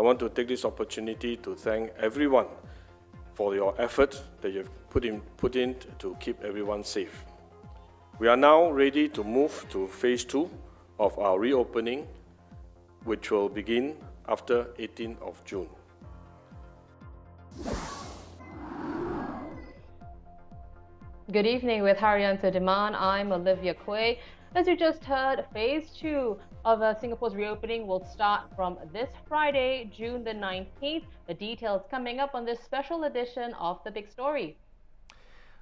want to take this opportunity to thank everyone for your effort that you've put in to keep everyone safe. We are now ready to move to phase 2 of our reopening, which will begin after 18th of June. Good evening with Haryanto Demand. I'm Olivia Quay. As you just heard, phase 2 of Singapore's reopening will start from this Friday, June the 19th. The details coming up on this special edition of The Big Story.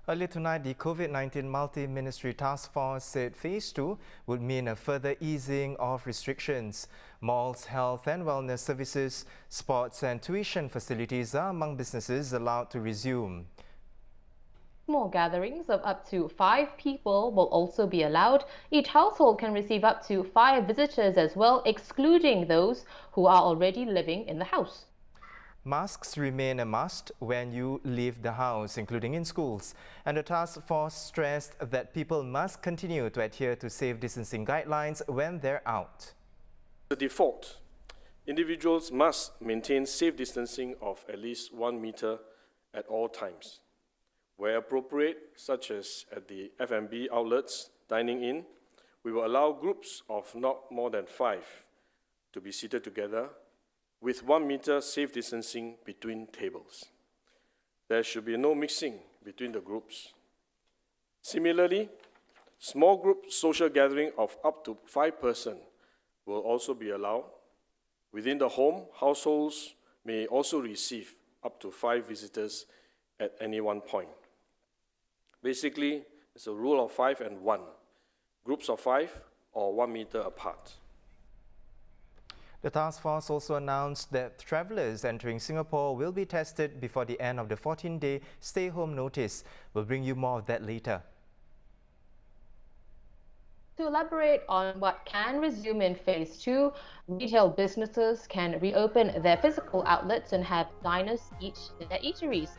Earlier tonight, the COVID-19 Multi-Ministry Task Force said phase 2 would mean a further easing of restrictions. Malls, health and wellness services, sports and tuition facilities are among businesses allowed to resume. Small gatherings of up to 5 people will also be allowed. Each household can receive up to 5 visitors as well, excluding those who are already living in the house. Masks remain a must when you leave the house, including in schools. And the task force stressed that people must continue to adhere to safe distancing guidelines when they're out. The default, individuals must maintain safe distancing of at least 1 meter at all times. Where appropriate, such as at the F&B outlets, dining in, we will allow groups of not more than 5 to be seated together with 1 meter safe distancing between tables. There should be no mixing between the groups. Similarly, small group social gathering of up to 5 persons will also be allowed. Within the home, households may also receive up to 5 visitors at any one point. Basically, it's a rule of 5 and 1. Groups of 5 or 1 meter apart. The task force also announced that travellers entering Singapore will be tested before the end of the 14-day stay-home notice. We'll bring you more of that later. To elaborate on what can resume in phase 2, retail businesses can reopen their physical outlets and have diners eat in their eateries.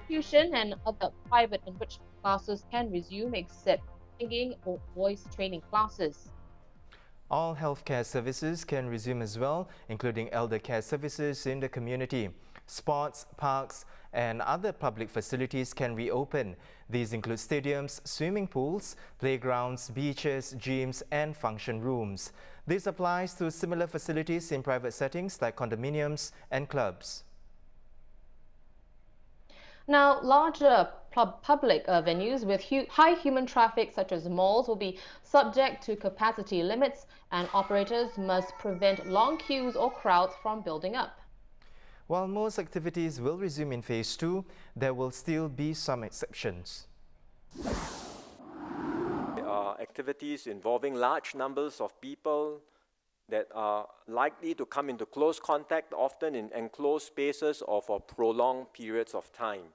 Tuition and other private enrichment classes can resume except singing or voice training classes. All healthcare services can resume as well, including elder care services in the community. Sports, parks and other public facilities can reopen. These include stadiums, swimming pools, playgrounds, beaches, gyms and function rooms. This applies to similar facilities in private settings like condominiums and clubs. Now, larger public venues with high human traffic such as malls will be subject to capacity limits, and operators must prevent long queues or crowds from building up. While most activities will resume in phase 2, there will still be some exceptions. There are activities involving large numbers of people that are likely to come into close contact, often in enclosed spaces or for prolonged periods of time.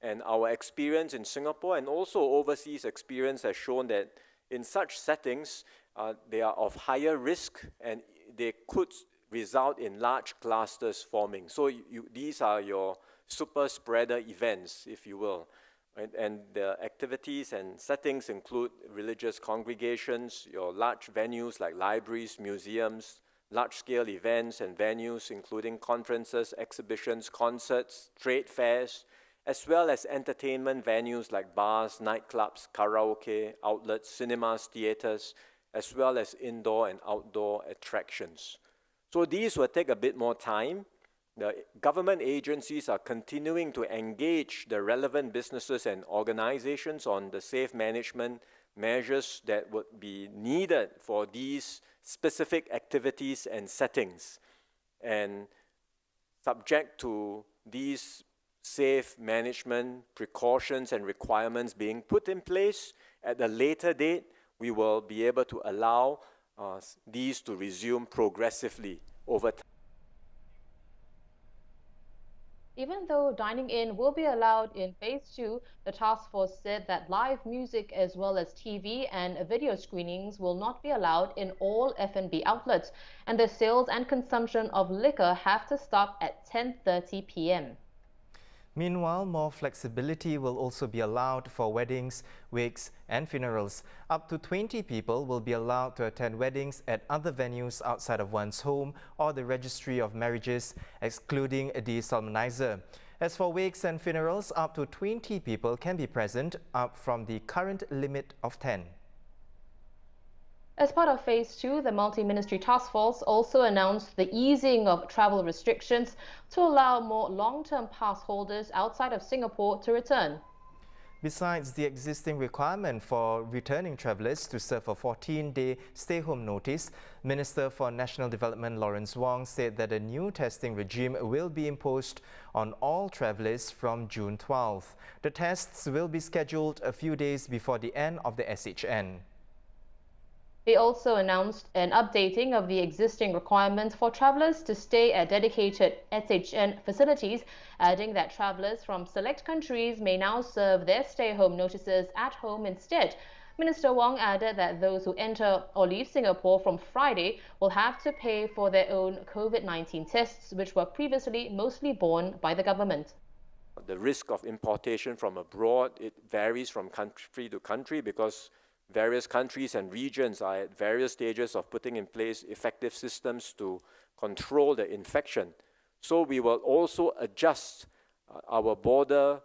And our experience in Singapore and also overseas experience has shown that in such settings, they are of higher risk and they could result in large clusters forming. So these are your super spreader events, if you will. And the activities and settings include religious congregations, your large venues like libraries, museums, large-scale events and venues including conferences, exhibitions, concerts, trade fairs, as well as entertainment venues like bars, nightclubs, karaoke, outlets, cinemas, theaters, as well as indoor and outdoor attractions. So these will take a bit more time. The government agencies are continuing to engage the relevant businesses and organizations on the safe management measures that would be needed for these specific activities and settings. And subject to these safe management precautions and requirements being put in place, at a later date, we will be able to allow these to resume progressively over time. Even though dining in will be allowed in phase 2, the task force said that live music as well as TV and video screenings will not be allowed in all F&B outlets, and the sales and consumption of liquor have to stop at 10:30 p.m. Meanwhile, more flexibility will also be allowed for weddings, wakes and funerals. Up to 20 people will be allowed to attend weddings at other venues outside of one's home or the registry of marriages, excluding the solemnizer. As for wakes and funerals, up to 20 people can be present, up from the current limit of 10. As part of Phase 2, the Multi-Ministry Task Force also announced the easing of travel restrictions to allow more long-term pass holders outside of Singapore to return. Besides the existing requirement for returning travellers to serve a 14-day stay-home notice, Minister for National Development Lawrence Wong said that a new testing regime will be imposed on all travellers from June 12th. The tests will be scheduled a few days before the end of the SHN. They also announced an updating of the existing requirements for travellers to stay at dedicated SHN facilities, adding that travellers from select countries may now serve their stay-home notices at home instead. Minister Wong added that those who enter or leave Singapore from Friday will have to pay for their own COVID-19 tests, which were previously mostly borne by the government. The risk of importation from abroad, it varies from country to country because various countries and regions are at various stages of putting in place effective systems to control the infection. So we will also adjust our border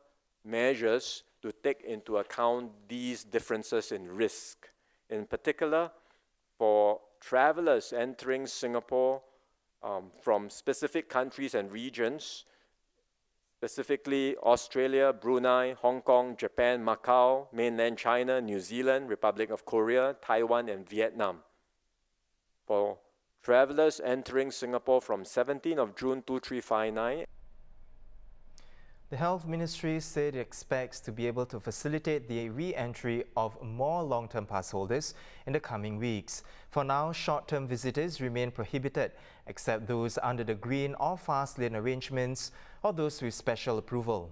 measures to take into account these differences in risk. In particular, for travelers entering Singapore from specific countries and regions, specifically Australia, Brunei, Hong Kong, Japan, Macau, mainland China, New Zealand, Republic of Korea, Taiwan and Vietnam. For travelers entering Singapore from 17th of June 2359. The Health Ministry said it expects to be able to facilitate the re-entry of more long-term pass holders in the coming weeks. For now, short-term visitors remain prohibited, except those under the green or fast lane arrangements or those with special approval.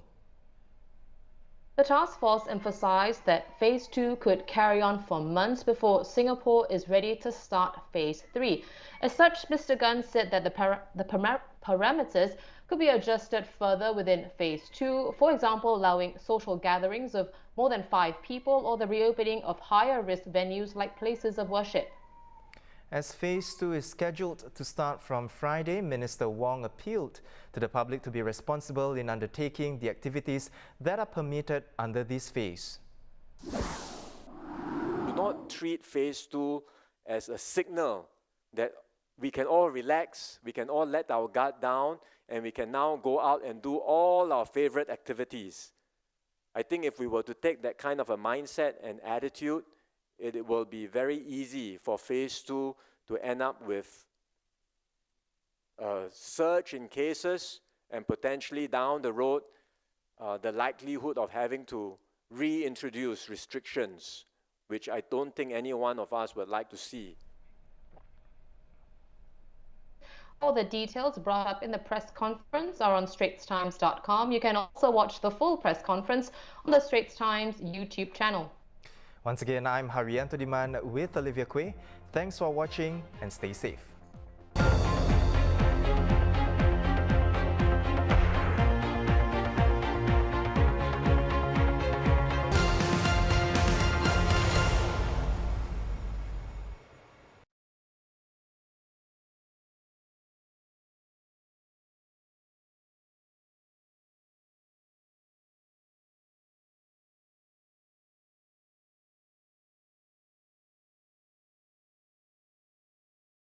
The task force emphasized that Phase 2 could carry on for months before Singapore is ready to start Phase 3. As such, Mr. Gunn said that the parameters could be adjusted further within Phase 2, for example, allowing social gatherings of more than 5 people or the reopening of higher-risk venues like places of worship. As Phase 2 is scheduled to start from Friday, Minister Wong appealed to the public to be responsible in undertaking the activities that are permitted under this phase. Do not treat Phase 2 as a signal that we can all relax, we can all let our guard down, and we can now go out and do all our favorite activities. I think if we were to take that kind of a mindset and attitude, it will be very easy for Phase 2 to end up with a surge in cases and potentially down the road the likelihood of having to reintroduce restrictions, which I don't think any one of us would like to see. All the details brought up in the press conference are on straitstimes.com. You can also watch the full press conference on the Straits Times YouTube channel. Once again, I'm Haryanto Diman with Olivia Quay. Thanks for watching and stay safe.